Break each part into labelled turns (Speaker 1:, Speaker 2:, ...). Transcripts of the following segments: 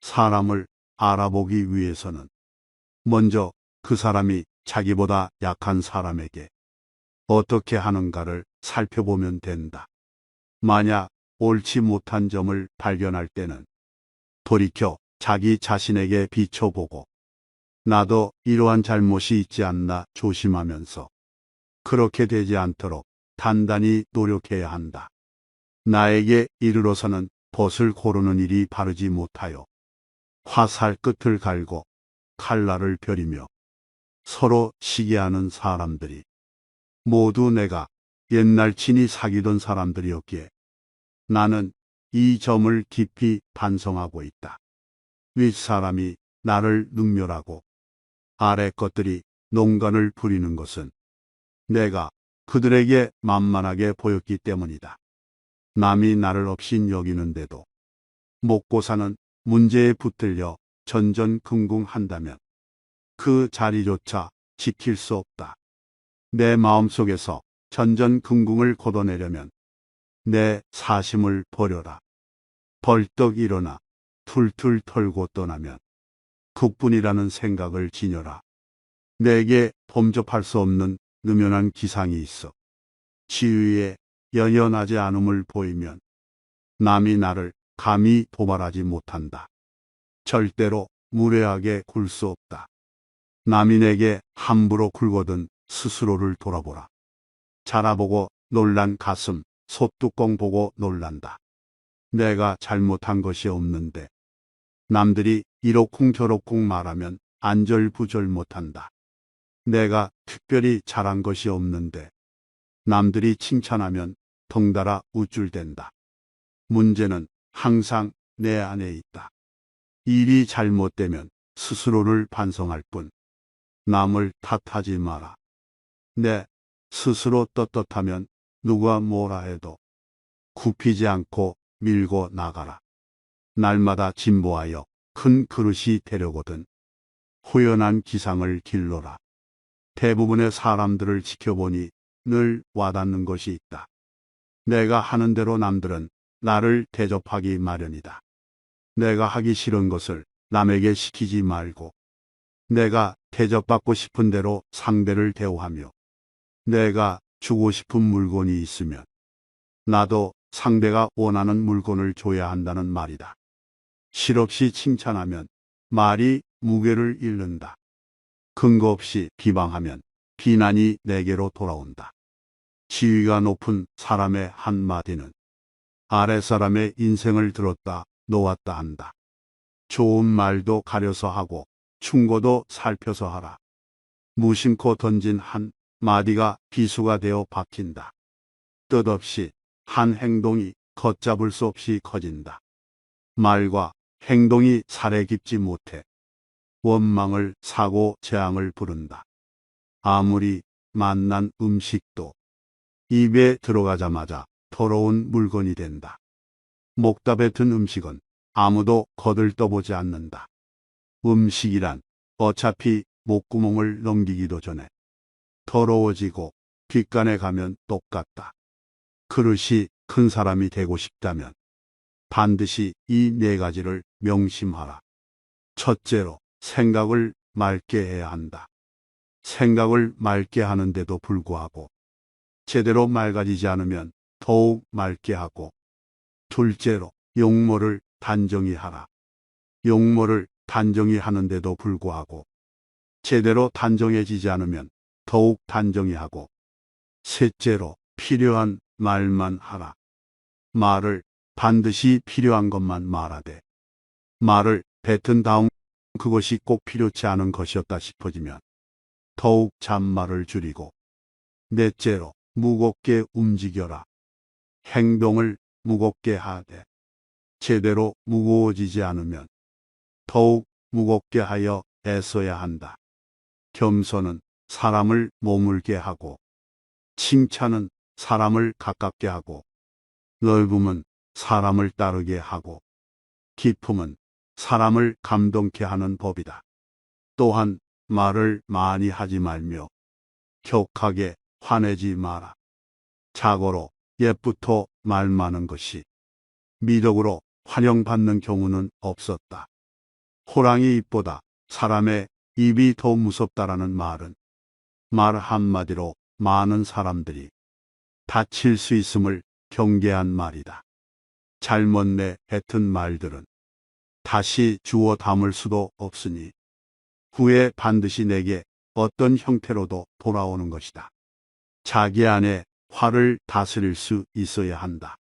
Speaker 1: 사람을 알아보기 위해서는 먼저 그 사람이 자기보다 약한 사람에게 어떻게 하는가를 살펴보면 된다. 만약 옳지 못한 점을 발견할 때는 돌이켜 자기 자신에게 비춰보고 나도 이러한 잘못이 있지 않나 조심하면서 그렇게 되지 않도록 단단히 노력해야 한다. 나에게 이르러서는 벗을 고르는 일이 바르지 못하여 화살 끝을 갈고 칼날을 벼리며 서로 시기하는 사람들이 모두 내가 옛날 친히 사귀던 사람들이었기에 나는 이 점을 깊이 반성하고 있다. 윗사람이 나를 능멸하고 아래 것들이 농간을 부리는 것은 내가 그들에게 만만하게 보였기 때문이다. 남이 나를 없인 여기는데도 먹고 사는 문제에 붙들려 전전긍긍한다면 그 자리조차 지킬 수 없다. 내 마음속에서 전전긍긍을 걷어내려면 내 사심을 버려라. 벌떡 일어나 툴툴 털고 떠나면 그뿐이라는 생각을 지녀라. 내게 범접할 수 없는 느면한 기상이 있어 지위에 연연하지 않음을 보이면 남이 나를 감히 도발하지 못한다. 절대로 무례하게 굴 수 없다. 남이 내게 함부로 굴거든 스스로를 돌아보라. 자라보고 놀란 가슴, 소뚜껑 보고 놀란다. 내가 잘못한 것이 없는데 남들이 이러쿵저러쿵 말하면 안절부절 못한다. 내가 특별히 잘한 것이 없는데 남들이 칭찬하면 덩달아 우쭐댄다. 문제는 항상 내 안에 있다. 일이 잘못되면 스스로를 반성할 뿐 남을 탓하지 마라. 내 스스로 떳떳하면 누가 뭐라 해도 굽히지 않고 밀고 나가라. 날마다 진보하여 큰 그릇이 되려거든 호연한 기상을 길러라. 대부분의 사람들을 지켜보니 늘 와닿는 것이 있다. 내가 하는 대로 남들은 나를 대접하기 마련이다. 내가 하기 싫은 것을 남에게 시키지 말고 내가 대접받고 싶은 대로 상대를 대우하며 내가 주고 싶은 물건이 있으면 나도 상대가 원하는 물건을 줘야 한다는 말이다. 실없이 칭찬하면 말이 무게를 잃는다. 근거 없이 비방하면 비난이 내게로 돌아온다. 지위가 높은 사람의 한마디는 아랫사람의 인생을 들었다 놓았다 한다. 좋은 말도 가려서 하고 충고도 살펴서 하라. 무심코 던진 한 마디가 비수가 되어 박힌다. 뜻없이 한 행동이 걷잡을 수 없이 커진다. 말과 행동이 살에 깊지 못해 원망을 사고 재앙을 부른다. 아무리 맛난 음식도 입에 들어가자마자 더러운 물건이 된다. 목답에 든 음식은 아무도 거들떠보지 않는다. 음식이란 어차피 목구멍을 넘기기도 전에 더러워지고 귓간에 가면 똑같다. 그릇이 큰 사람이 되고 싶다면 반드시 이 네 가지를 명심하라. 첫째로 생각을 맑게 해야 한다. 생각을 맑게 하는데도 불구하고 제대로 맑아지지 않으면 더욱 맑게 하고, 둘째로 용모를 단정히 하라. 용모를 단정히 하는데도 불구하고 제대로 단정해지지 않으면 더욱 단정히 하고, 셋째로 필요한 말만 하라. 말을 반드시 필요한 것만 말하되 말을 뱉은 다음 그것이 꼭 필요치 않은 것이었다 싶어지면 더욱 잔말을 줄이고, 넷째로 무겁게 움직여라. 행동을 무겁게 하되 제대로 무거워지지 않으면 더욱 무겁게 하여 애써야 한다. 겸손은 사람을 머물게 하고 칭찬은 사람을 가깝게 하고 넓음은 사람을 따르게 하고 기품은 사람을 감동케 하는 법이다. 또한 말을 많이 하지 말며 격하게 화내지 마라. 자고로 옛부터 말 많은 것이 미덕으로 환영받는 경우는 없었다. 호랑이 입보다 사람의 입이 더 무섭다라는 말은 말 한마디로 많은 사람들이 다칠 수 있음을 경계한 말이다. 잘못 내뱉은 말들은 다시 주워 담을 수도 없으니 후에 반드시 내게 어떤 형태로도 돌아오는 것이다. 자기 안에 화를 다스릴 수 있어야 한다.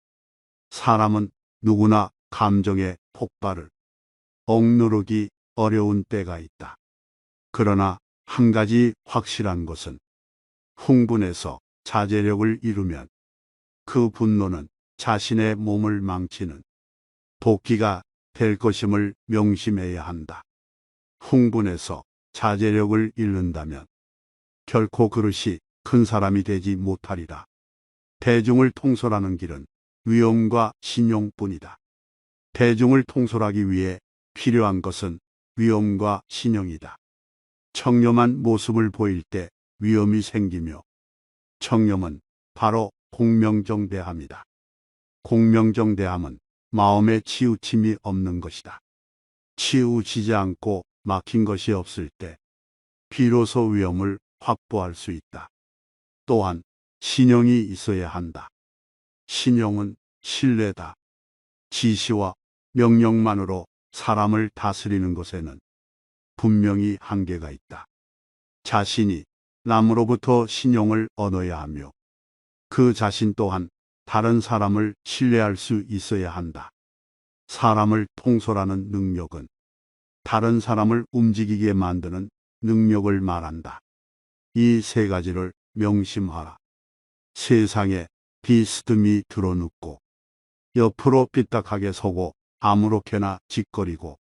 Speaker 1: 사람은 누구나 감정의 폭발을 억누르기 어려운 때가 있다. 그러나 한 가지 확실한 것은 흥분해서 자제력을 잃으면 그 분노는 자신의 몸을 망치는 도끼가 될 것임을 명심해야 한다. 흥분해서 자제력을 잃는다면 결코 그릇이 큰 사람이 되지 못하리라. 대중을 통솔하는 길은 위엄과 신용뿐이다. 대중을 통솔하기 위해 필요한 것은 위엄과 신용이다. 청렴한 모습을 보일 때 위엄이 생기며 청렴은 바로 공명정대함이다. 공명정대함은 마음에 치우침이 없는 것이다. 치우치지 않고 막힌 것이 없을 때 비로소 위엄을 확보할 수 있다. 또한 신용이 있어야 한다. 신용은 신뢰다. 지시와 명령만으로 사람을 다스리는 것에는 분명히 한계가 있다. 자신이 남으로부터 신용을 얻어야 하며 그 자신 또한 다른 사람을 신뢰할 수 있어야 한다. 사람을 통솔하는 능력은 다른 사람을 움직이게 만드는 능력을 말한다. 이 세 가지를 명심하라. 세상에 비스듬히 드러눕고 옆으로 삐딱하게 서고 아무렇게나 짓거리고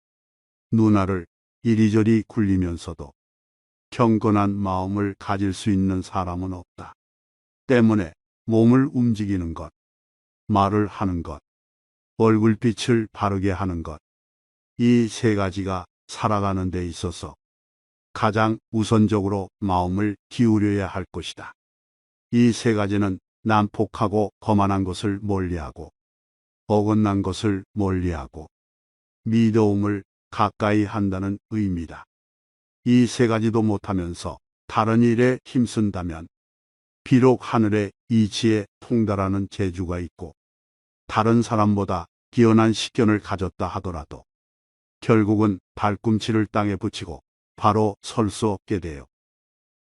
Speaker 1: 눈알을 이리저리 굴리면서도 경건한 마음을 가질 수 있는 사람은 없다. 때문에 몸을 움직이는 것, 말을 하는 것, 얼굴빛을 바르게 하는 것, 이 세 가지가 살아가는 데 있어서 가장 우선적으로 마음을 기울여야 할 것이다. 이 세 가지는 난폭하고 거만한 것을 멀리하고 어긋난 것을 멀리하고 미더움을 가까이 한다는 의미다. 이 세 가지도 못하면서 다른 일에 힘쓴다면 비록 하늘의 이치에 통달하는 재주가 있고 다른 사람보다 뛰어난 식견을 가졌다 하더라도 결국은 발꿈치를 땅에 붙이고 바로 설 수 없게 돼요.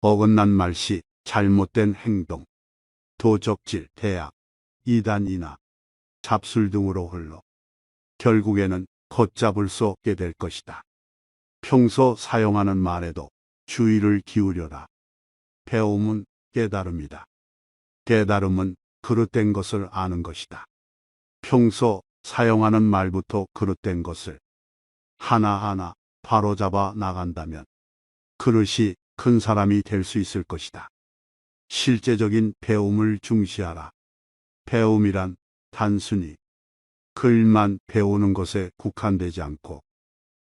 Speaker 1: 어긋난 말씨, 잘못된 행동, 도적질, 대악, 이단이나 잡술 등으로 흘러 결국에는 걷잡을 수 없게 될 것이다. 평소 사용하는 말에도 주의를 기울여라. 배움은 깨달음이다. 깨달음은 그릇된 것을 아는 것이다. 평소 사용하는 말부터 그릇된 것을 하나하나 바로잡아 나간다면 그릇이 큰 사람이 될 수 있을 것이다. 실제적인 배움을 중시하라. 배움이란 단순히 글만 배우는 것에 국한되지 않고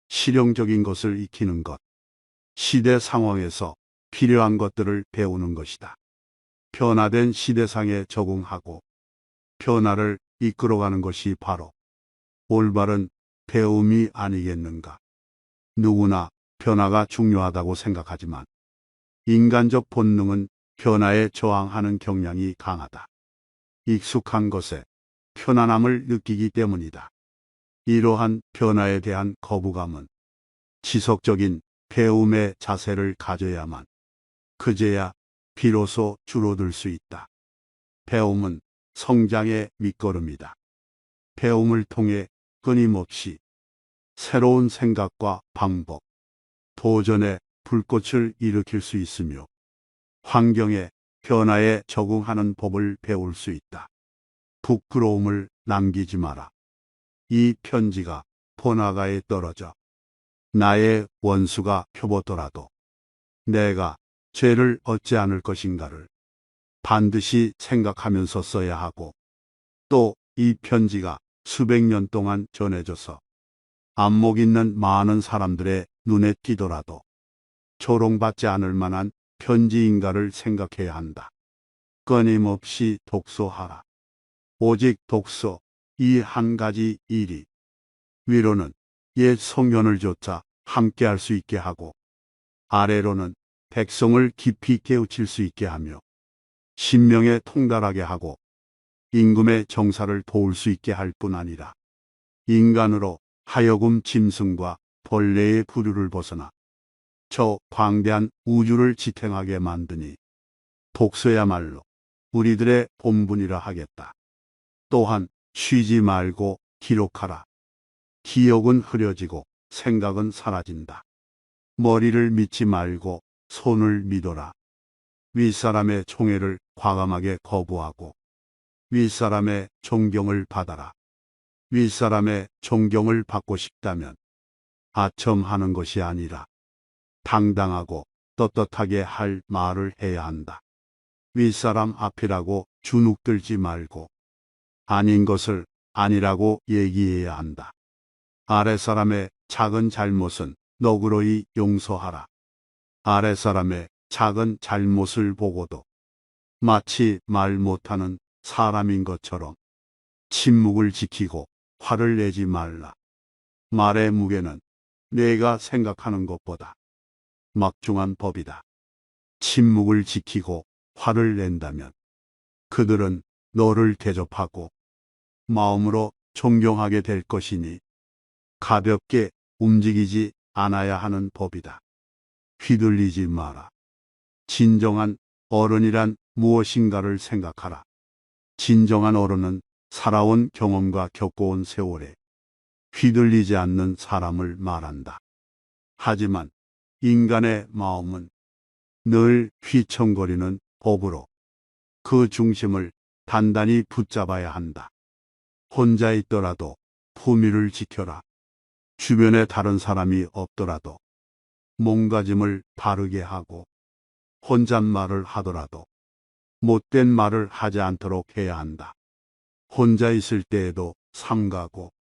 Speaker 1: 실용적인 것을 익히는 것, 시대 상황에서 필요한 것들을 배우는 것이다. 변화된 시대상에 적응하고 변화를 이끌어가는 것이 바로 올바른 배움이 아니겠는가. 누구나 변화가 중요하다고 생각하지만 인간적 본능은 변화에 저항하는 경향이 강하다. 익숙한 것에 편안함을 느끼기 때문이다. 이러한 변화에 대한 거부감은 지속적인 배움의 자세를 가져야만 그제야 비로소 줄어들 수 있다. 배움은 성장의 밑거름이다. 배움을 통해 끊임없이 새로운 생각과 방법, 도전의 불꽃을 일으킬 수 있으며 환경의 변화에 적응하는 법을 배울 수 있다. 부끄러움을 남기지 마라. 이 편지가 번화가에 떨어져 나의 원수가 표보더라도 내가 죄를 얻지 않을 것인가를 반드시 생각하면서 써야 하고 또 이 편지가 수백 년 동안 전해져서 안목 있는 많은 사람들의 눈에 띄더라도 조롱받지 않을 만한 편지인가를 생각해야 한다. 끊임없이 독서하라. 오직 독서 이 한 가지 일이 위로는 옛 성현을 조차 함께할 수 있게 하고 아래로는 백성을 깊이 깨우칠 수 있게 하며 신명에 통달하게 하고 임금의 정사를 도울 수 있게 할 뿐 아니라 인간으로 하여금 짐승과 벌레의 부류를 벗어나 저 광대한 우주를 지탱하게 만드니 독서야말로 우리들의 본분이라 하겠다. 또한 쉬지 말고 기록하라. 기억은 흐려지고 생각은 사라진다. 머리를 믿지 말고 손을 믿어라. 윗사람의 총애를 과감하게 거부하고 윗사람의 존경을 받아라. 윗사람의 존경을 받고 싶다면 아첨하는 것이 아니라 당당하고 떳떳하게 할 말을 해야 한다. 윗사람 앞이라고 주눅들지 말고 아닌 것을 아니라고 얘기해야 한다. 아랫사람의 작은 잘못은 너그러이 용서하라. 아랫사람의 작은 잘못을 보고도 마치 말 못하는 사람인 것처럼 침묵을 지키고 화를 내지 말라. 말의 무게는 내가 생각하는 것보다 막중한 법이다. 침묵을 지키고 화를 낸다면 그들은 너를 대접하고 마음으로 존경하게 될 것이니 가볍게 움직이지 않아야 하는 법이다. 휘둘리지 마라. 진정한 어른이란 무엇인가를 생각하라. 진정한 어른은 살아온 경험과 겪어온 세월에 휘둘리지 않는 사람을 말한다. 하지만 인간의 마음은 늘 휘청거리는 법으로 그 중심을 단단히 붙잡아야 한다. 혼자 있더라도 품위를 지켜라. 주변에 다른 사람이 없더라도 몸가짐을 바르게 하고 혼잣말을 하더라도 못된 말을 하지 않도록 해야 한다. 혼자 있을 때에도 삼가고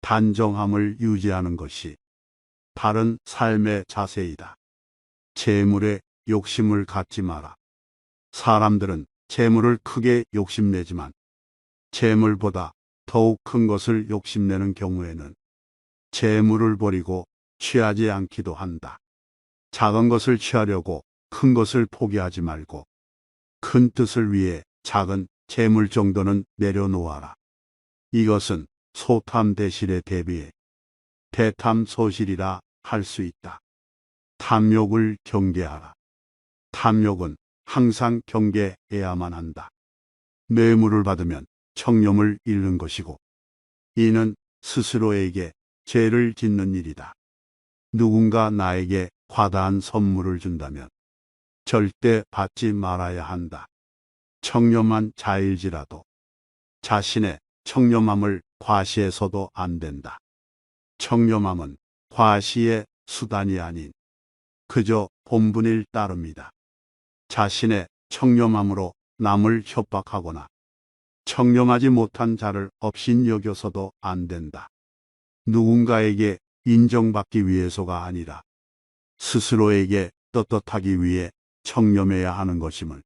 Speaker 1: 단정함을 유지하는 것이 바른 삶의 자세이다. 재물에 욕심을 갖지 마라. 사람들은 재물을 크게 욕심내지만 재물보다 더욱 큰 것을 욕심내는 경우에는 재물을 버리고 취하지 않기도 한다. 작은 것을 취하려고 큰 것을 포기하지 말고 큰 뜻을 위해 작은 재물 정도는 내려놓아라. 이것은 소탐 대실에 대비해 대탐소실이라 할 수 있다. 탐욕을 경계하라. 탐욕은 항상 경계해야만 한다. 뇌물을 받으면 청렴을 잃는 것이고 이는 스스로에게 죄를 짓는 일이다. 누군가 나에게 과다한 선물을 준다면 절대 받지 말아야 한다. 청렴한 자일지라도 자신의 청렴함을 과시해서도 안 된다. 청렴함은 과시의 수단이 아닌 그저 본분일 따름이다. 자신의 청렴함으로 남을 협박하거나 청렴하지 못한 자를 업신여겨서도 안 된다. 누군가에게 인정받기 위해서가 아니라 스스로에게 떳떳하기 위해 청렴해야 하는 것임을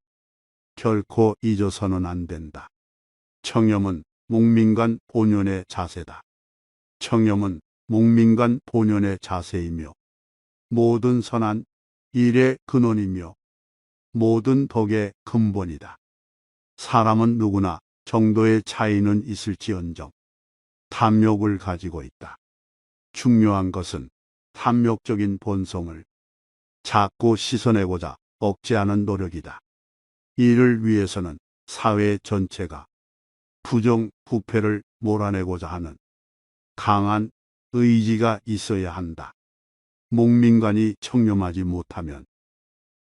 Speaker 1: 결코 잊어서는 안 된다. 청렴은 목민관 본연의 자세다. 청렴은 목민관 본연의 자세이며 모든 선한 일의 근원이며 모든 덕의 근본이다. 사람은 누구나 정도의 차이는 있을지언정 탐욕을 가지고 있다. 중요한 것은 탐욕적인 본성을 자꾸 씻어내고자 억제하는 노력이다. 이를 위해서는 사회 전체가 부정부패를 몰아내고자 하는 강한 의지가 있어야 한다. 목민관이 청렴하지 못하면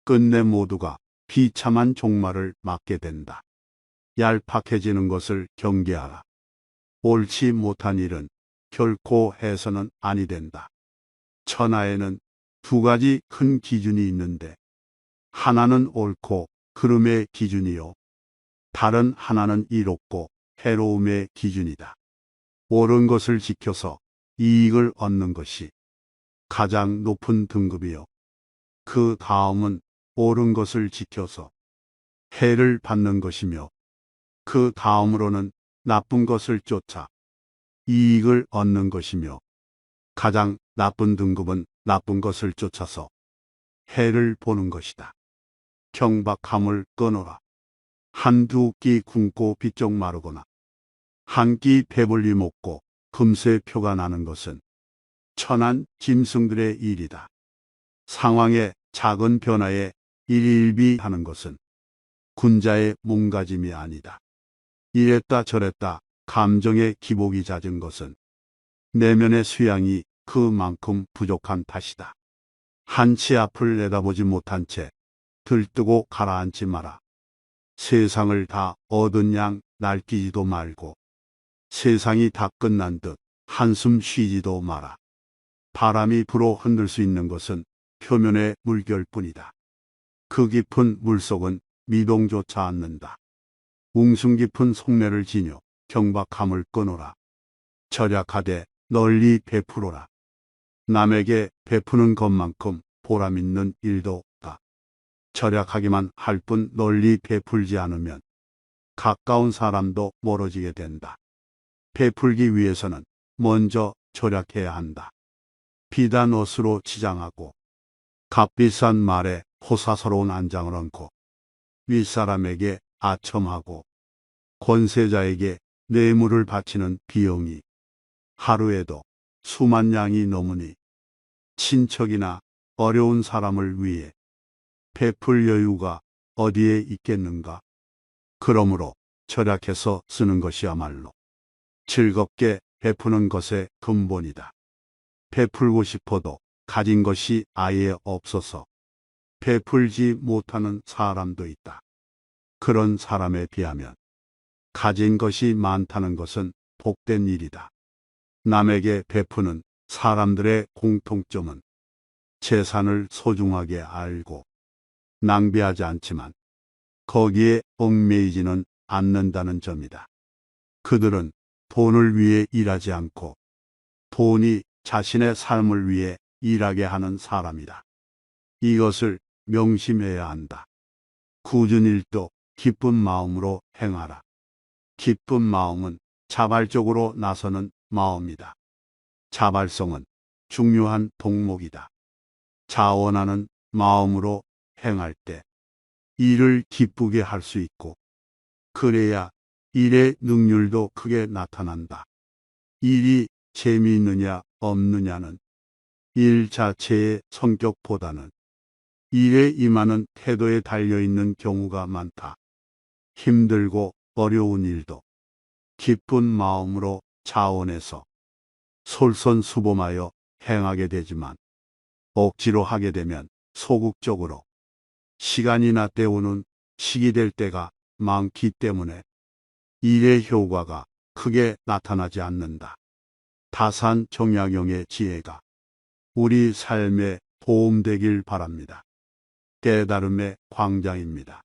Speaker 1: 끝내 모두가 비참한 종말을 맞게 된다. 얄팍해지는 것을 경계하라. 옳지 못한 일은 결코 해서는 아니 된다. 천하에는 두 가지 큰 기준이 있는데 하나는 옳고 그름의 기준이요. 다른 하나는 이롭고 해로움의 기준이다. 옳은 것을 지켜서 이익을 얻는 것이 가장 높은 등급이요. 그 다음은 옳은 것을 지켜서 해를 받는 것이며 그 다음으로는 나쁜 것을 쫓아 이익을 얻는 것이며 가장 나쁜 등급은 나쁜 것을 쫓아서 해를 보는 것이다. 경박함을 끊어라. 한두 끼 굶고 비쩍 마르거나 한 끼 배불리 먹고 금세 표가 나는 것은 천한 짐승들의 일이다. 상황의 작은 변화에 일일비하는 것은 군자의 몸가짐이 아니다. 이랬다 저랬다 감정의 기복이 잦은 것은 내면의 수양이 그만큼 부족한 탓이다. 한치 앞을 내다보지 못한 채 들뜨고 가라앉지 마라. 세상을 다 얻은 양 날뛰지도 말고 세상이 다 끝난 듯 한숨 쉬지도 마라. 바람이 불어 흔들 수 있는 것은 표면의 물결뿐이다. 그 깊은 물속은 미동조차 않는다. 웅숭 깊은 속내를 지녀 경박함을 끊어라. 절약하되 널리 베풀어라. 남에게 베푸는 것만큼 보람 있는 일도 없다. 절약하기만 할 뿐 널리 베풀지 않으면 가까운 사람도 멀어지게 된다. 베풀기 위해서는 먼저 절약해야 한다. 비단 옷으로 치장하고 값비싼 말에 호사스러운 안장을 얹고 윗사람에게 아첨하고 권세자에게 뇌물을 바치는 비용이 하루에도 수만 양이 넘으니 친척이나 어려운 사람을 위해 베풀 여유가 어디에 있겠는가. 그러므로 절약해서 쓰는 것이야말로 즐겁게 베푸는 것의 근본이다. 베풀고 싶어도 가진 것이 아예 없어서 베풀지 못하는 사람도 있다. 그런 사람에 비하면 가진 것이 많다는 것은 복된 일이다. 남에게 베푸는 사람들의 공통점은 재산을 소중하게 알고 낭비하지 않지만 거기에 얽매이지는 않는다는 점이다. 그들은 돈을 위해 일하지 않고 돈이 자신의 삶을 위해 일하게 하는 사람이다. 이것을 명심해야 한다. 굳은 일도 기쁜 마음으로 행하라. 기쁜 마음은 자발적으로 나서는 마음이다. 자발성은 중요한 덕목이다. 자원하는 마음으로 행할 때 일을 기쁘게 할 수 있고 그래야 일의 능률도 크게 나타난다. 일이 재미있느냐 없느냐는 일 자체의 성격보다는 일에 임하는 태도에 달려있는 경우가 많다. 힘들고 어려운 일도 기쁜 마음으로 자원해서 솔선수범하여 행하게 되지만 억지로 하게 되면 소극적으로 시간이나 때우는 식이 될 때가 많기 때문에 일의 효과가 크게 나타나지 않는다. 다산 정약용의 지혜가 우리 삶에 도움되길 바랍니다. 깨달음의 광장입니다.